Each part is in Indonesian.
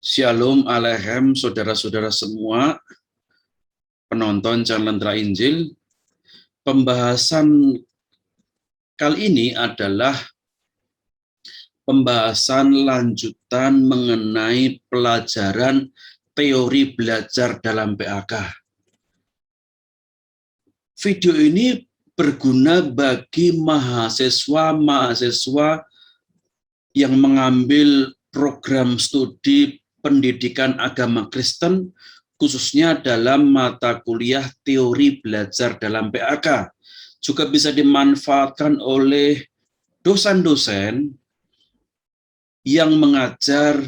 Shalom Aleichem, saudara-saudara semua, penonton channel Lentera Injil. Pembahasan kali ini adalah pembahasan lanjutan mengenai pelajaran teori belajar dalam PAK. Video ini berguna bagi mahasiswa-mahasiswa yang mengambil program studi pendidikan agama Kristen, khususnya dalam mata kuliah teori belajar dalam PAK. Juga bisa dimanfaatkan oleh dosen-dosen yang mengajar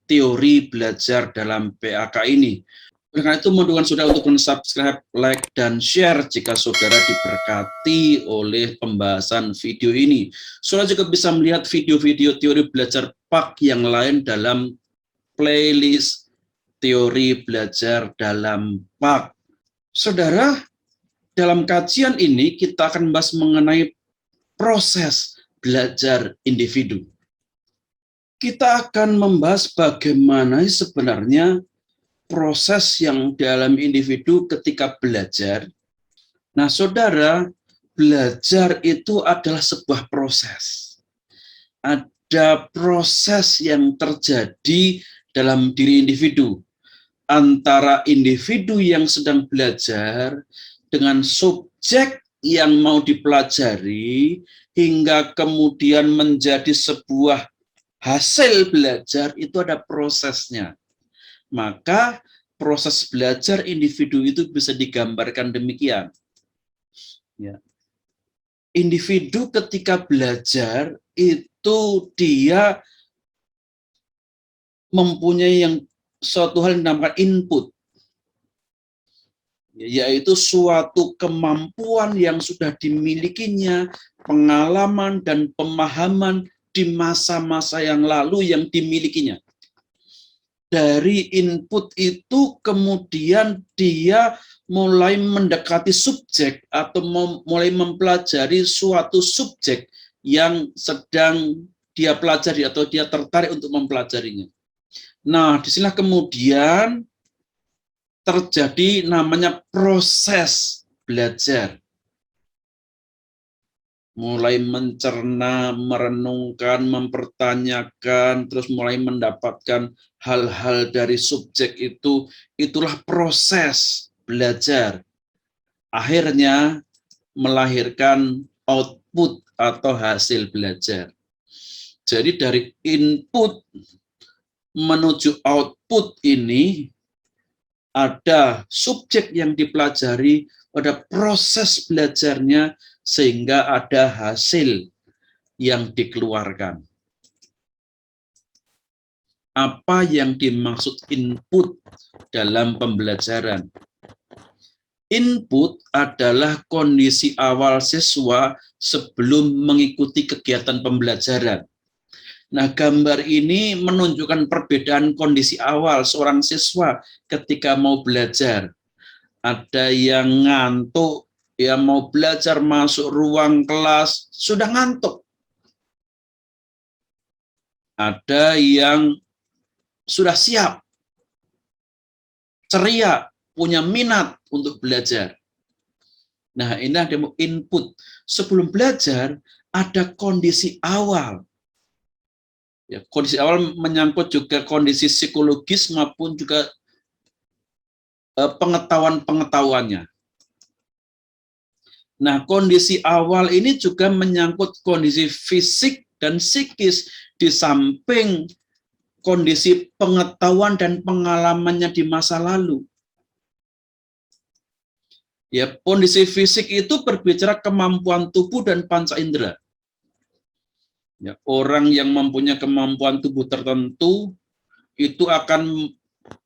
teori belajar dalam PAK ini. Oleh karena itu, mohon saudara untuk subscribe, like, dan share jika saudara diberkati oleh pembahasan video ini. Saudara juga bisa melihat video-video teori belajar PAK yang lain dalam playlist teori belajar dalam PAK. Saudara, dalam kajian ini kita akan membahas mengenai proses belajar individu. Kita akan membahas bagaimana sebenarnya proses yang dalam individu ketika belajar. Nah, saudara, belajar itu adalah sebuah proses. Ada proses yang terjadi dalam diri individu, antara individu yang sedang belajar dengan subjek yang mau dipelajari, hingga kemudian menjadi sebuah hasil belajar. Itu ada prosesnya. Maka proses belajar individu itu bisa digambarkan demikian. Ya. Individu ketika belajar itu dia mempunyai suatu hal yang dinamakan input, yaitu suatu kemampuan yang sudah dimilikinya, pengalaman dan pemahaman di masa-masa yang lalu yang dimilikinya. Dari input itu kemudian dia mulai mendekati subjek atau mulai mempelajari suatu subjek yang sedang dia pelajari atau dia tertarik untuk mempelajarinya. Nah, disinilah kemudian terjadi namanya proses belajar. Mulai mencerna, merenungkan, mempertanyakan, terus mulai mendapatkan hal-hal dari subjek itu, itulah proses belajar. Akhirnya melahirkan output atau hasil belajar. Jadi dari input menuju output ini ada subjek yang dipelajari, ada proses belajarnya, sehingga ada hasil yang dikeluarkan. Apa yang dimaksud input dalam pembelajaran? Input adalah kondisi awal siswa sebelum mengikuti kegiatan pembelajaran. Nah, gambar ini menunjukkan perbedaan kondisi awal seorang siswa ketika mau belajar. Ada yang ngantuk, ya mau belajar masuk ruang kelas, sudah ngantuk. Ada yang sudah siap, ceria, punya minat untuk belajar. Nah, ini ada input. Sebelum belajar, ada kondisi awal. Ya, kondisi awal menyangkut juga kondisi psikologis maupun juga pengetahuan-pengetahuannya. Nah, kondisi awal ini juga menyangkut kondisi fisik dan psikis, di samping kondisi pengetahuan dan pengalamannya di masa lalu. Ya, kondisi fisik itu berbicara kemampuan tubuh dan panca indera. Ya, orang yang mempunyai kemampuan tubuh tertentu itu akan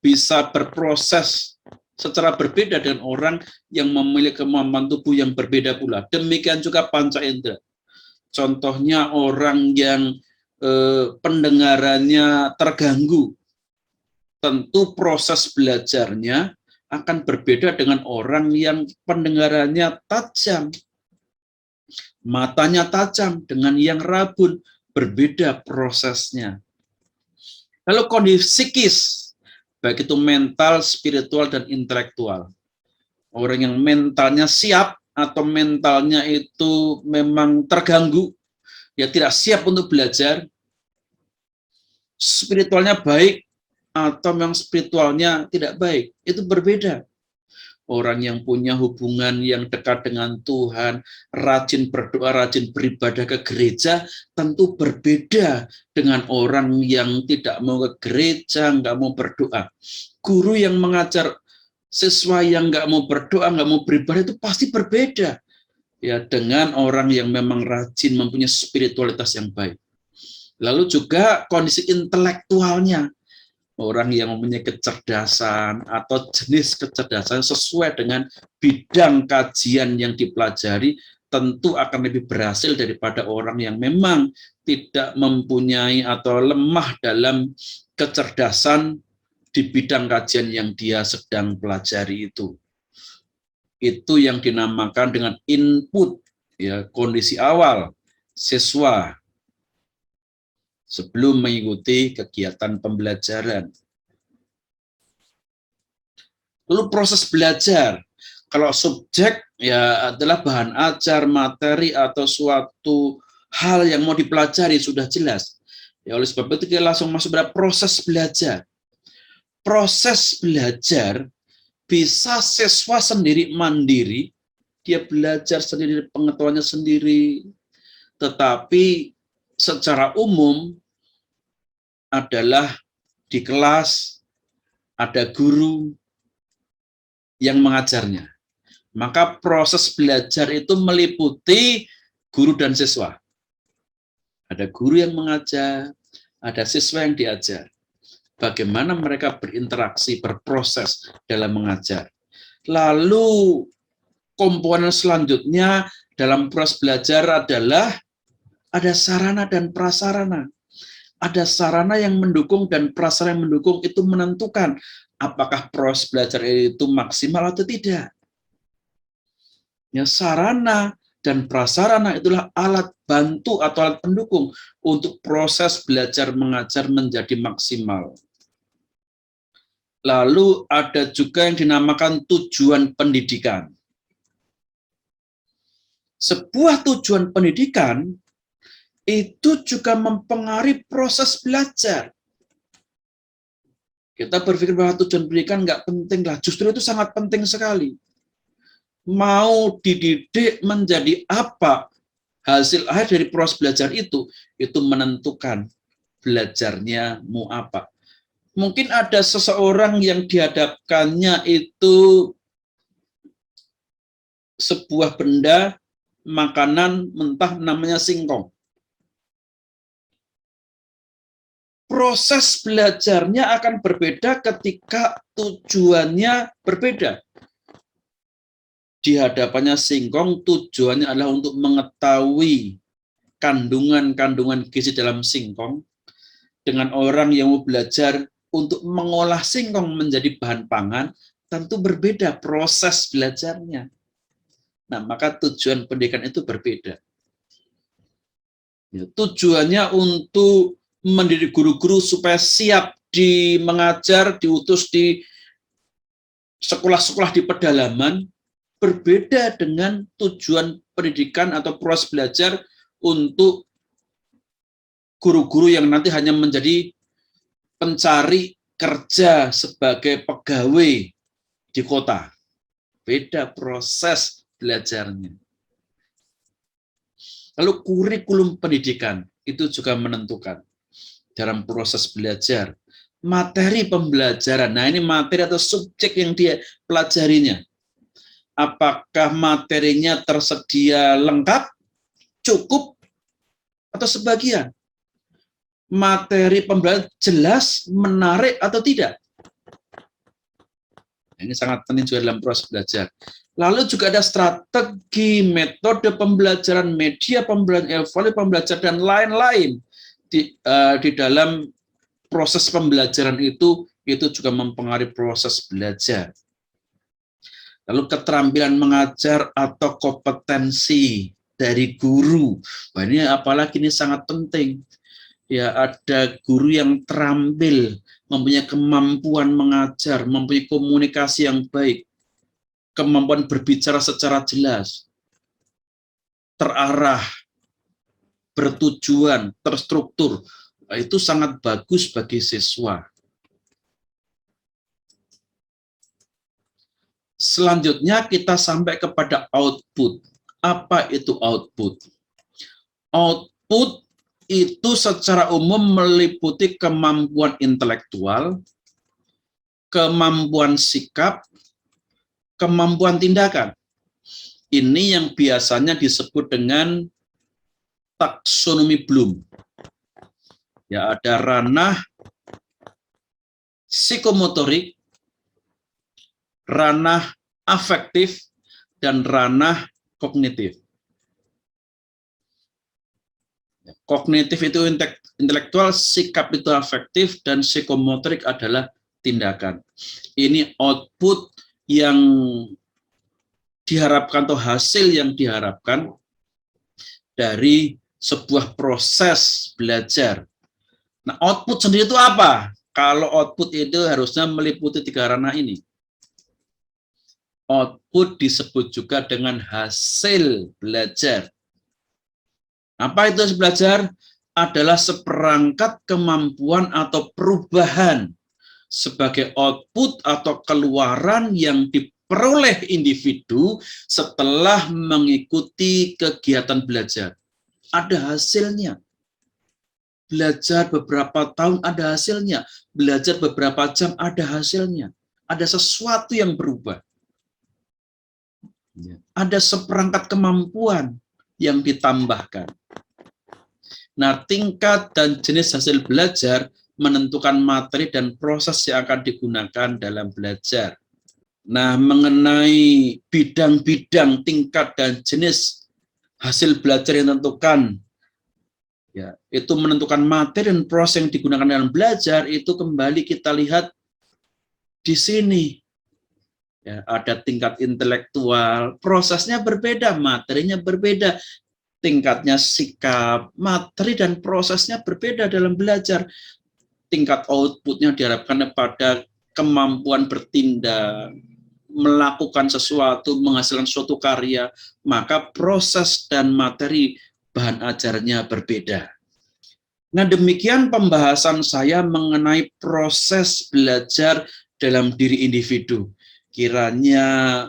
bisa berproses secara berbeda dengan orang yang memiliki kemampuan tubuh yang berbeda pula. Demikian juga panca indera. Contohnya orang yang pendengarannya terganggu, tentu proses belajarnya akan berbeda dengan orang yang pendengarannya tajam, matanya tajam, dengan yang rabun, berbeda prosesnya. Lalu kondisi psikis, baik itu mental, spiritual, dan intelektual. Orang yang mentalnya siap atau mentalnya itu memang terganggu, ya tidak siap untuk belajar, spiritualnya baik atau memang spiritualnya tidak baik, itu berbeda. Orang yang punya hubungan yang dekat dengan Tuhan, rajin berdoa, rajin beribadah ke gereja, tentu berbeda dengan orang yang tidak mau ke gereja, nggak mau berdoa. Guru yang mengajar siswa yang nggak mau berdoa, nggak mau beribadah, itu pasti berbeda ya dengan orang yang memang rajin, mempunyai spiritualitas yang baik. Lalu juga kondisi intelektualnya. Orang yang mempunyai kecerdasan atau jenis kecerdasan sesuai dengan bidang kajian yang dipelajari tentu akan lebih berhasil daripada orang yang memang tidak mempunyai atau lemah dalam kecerdasan di bidang kajian yang dia sedang pelajari itu. Itu yang dinamakan dengan input, ya, kondisi awal siswa sebelum mengikuti kegiatan pembelajaran. Lalu proses belajar, kalau subjek ya adalah bahan ajar, materi, atau suatu hal yang mau dipelajari sudah jelas. Ya, oleh sebab itu kita langsung masuk pada proses belajar. Proses belajar bisa siswa sendiri mandiri, dia belajar sendiri, pengetahuannya sendiri, tetapi secara umum adalah di kelas ada guru yang mengajarnya. Maka proses belajar itu meliputi guru dan siswa. Ada guru yang mengajar, ada siswa yang diajar. Bagaimana mereka berinteraksi, berproses dalam mengajar. Lalu komponen selanjutnya dalam proses belajar adalah ada sarana dan prasarana. Ada sarana yang mendukung dan prasarana yang mendukung, itu menentukan apakah proses belajar itu maksimal atau tidak. Ya, sarana dan prasarana itulah alat bantu atau alat pendukung untuk proses belajar mengajar menjadi maksimal. Lalu ada juga yang dinamakan tujuan pendidikan. Sebuah tujuan pendidikan itu juga mempengaruhi proses belajar. Kita berpikir bahwa tujuan pendidikan nggak penting lah, justru itu sangat penting sekali. Mau dididik menjadi apa, hasil akhir dari proses belajar itu menentukan belajarnya mau apa. Mungkin ada seseorang yang dihadapkannya itu sebuah benda, makanan mentah namanya singkong. Proses belajarnya akan berbeda ketika tujuannya berbeda. Di hadapannya singkong, tujuannya adalah untuk mengetahui kandungan-kandungan gizi dalam singkong. Dengan orang yang mau belajar untuk mengolah singkong menjadi bahan pangan, tentu berbeda proses belajarnya. Nah, maka tujuan pendidikan itu berbeda. Ya, tujuannya untuk mendidik guru-guru supaya siap mengajar, diutus di sekolah-sekolah di pedalaman, berbeda dengan tujuan pendidikan atau proses belajar untuk guru-guru yang nanti hanya menjadi pencari kerja sebagai pegawai di kota. Beda proses belajarnya. Lalu kurikulum pendidikan itu juga menentukan dalam proses belajar. Materi pembelajaran, nah ini materi atau subjek yang dia pelajarinya. Apakah materinya tersedia lengkap, cukup, atau sebagian? Materi pembelajaran jelas, menarik, atau tidak? Ini sangat penting juga dalam proses belajar. Lalu juga ada strategi, metode pembelajaran, media pembelajaran, evaluasi pembelajaran, dan lain-lain. Di dalam proses pembelajaran itu juga mempengaruhi proses belajar. Lalu keterampilan mengajar atau kompetensi dari guru. Wah, ini apalagi ini sangat penting. Ya, ada guru yang terampil, mempunyai kemampuan mengajar, mempunyai komunikasi yang baik, kemampuan berbicara secara jelas, terarah, bertujuan, terstruktur. Itu sangat bagus bagi siswa. Selanjutnya kita sampai kepada output. Apa itu output? Output itu secara umum meliputi kemampuan intelektual, kemampuan sikap, kemampuan tindakan. Ini yang biasanya disebut dengan taksonomi Bloom. Ya, ada ranah psikomotorik, ranah afektif, dan ranah kognitif. Kognitif itu intelektual, sikap itu afektif, dan psikomotorik adalah tindakan. Ini output yang diharapkan atau hasil yang diharapkan dari sebuah proses belajar. Nah, output sendiri itu apa? Kalau output itu harusnya meliputi 3 ranah ini. Output disebut juga dengan hasil belajar. Apa itu hasil belajar? Adalah seperangkat kemampuan atau perubahan sebagai output atau keluaran yang diperoleh individu setelah mengikuti kegiatan belajar. Ada hasilnya. Belajar beberapa tahun ada hasilnya. Belajar beberapa jam ada hasilnya. Ada sesuatu yang berubah. Ada seperangkat kemampuan yang ditambahkan. Nah, tingkat dan jenis hasil belajar menentukan materi dan proses yang akan digunakan dalam belajar. Nah, mengenai bidang-bidang tingkat dan jenis hasil belajar yang ditentukan, ya, itu menentukan materi dan proses yang digunakan dalam belajar, itu kembali kita lihat di sini. Ya, ada tingkat intelektual, prosesnya berbeda, materinya berbeda, tingkatnya sikap, materi dan prosesnya berbeda dalam belajar. Tingkat outputnya diharapkan pada kemampuan bertindak, melakukan sesuatu, menghasilkan suatu karya, maka proses dan materi bahan ajarnya berbeda. Nah, demikian pembahasan saya mengenai proses belajar dalam diri individu. Kiranya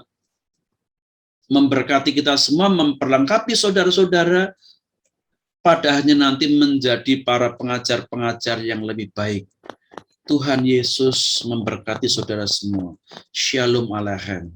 memberkati kita semua, memperlengkapi saudara-saudara, pada akhirnya nanti menjadi para pengajar-pengajar yang lebih baik. Tuhan Yesus memberkati saudara semua. Shalom Aleichem.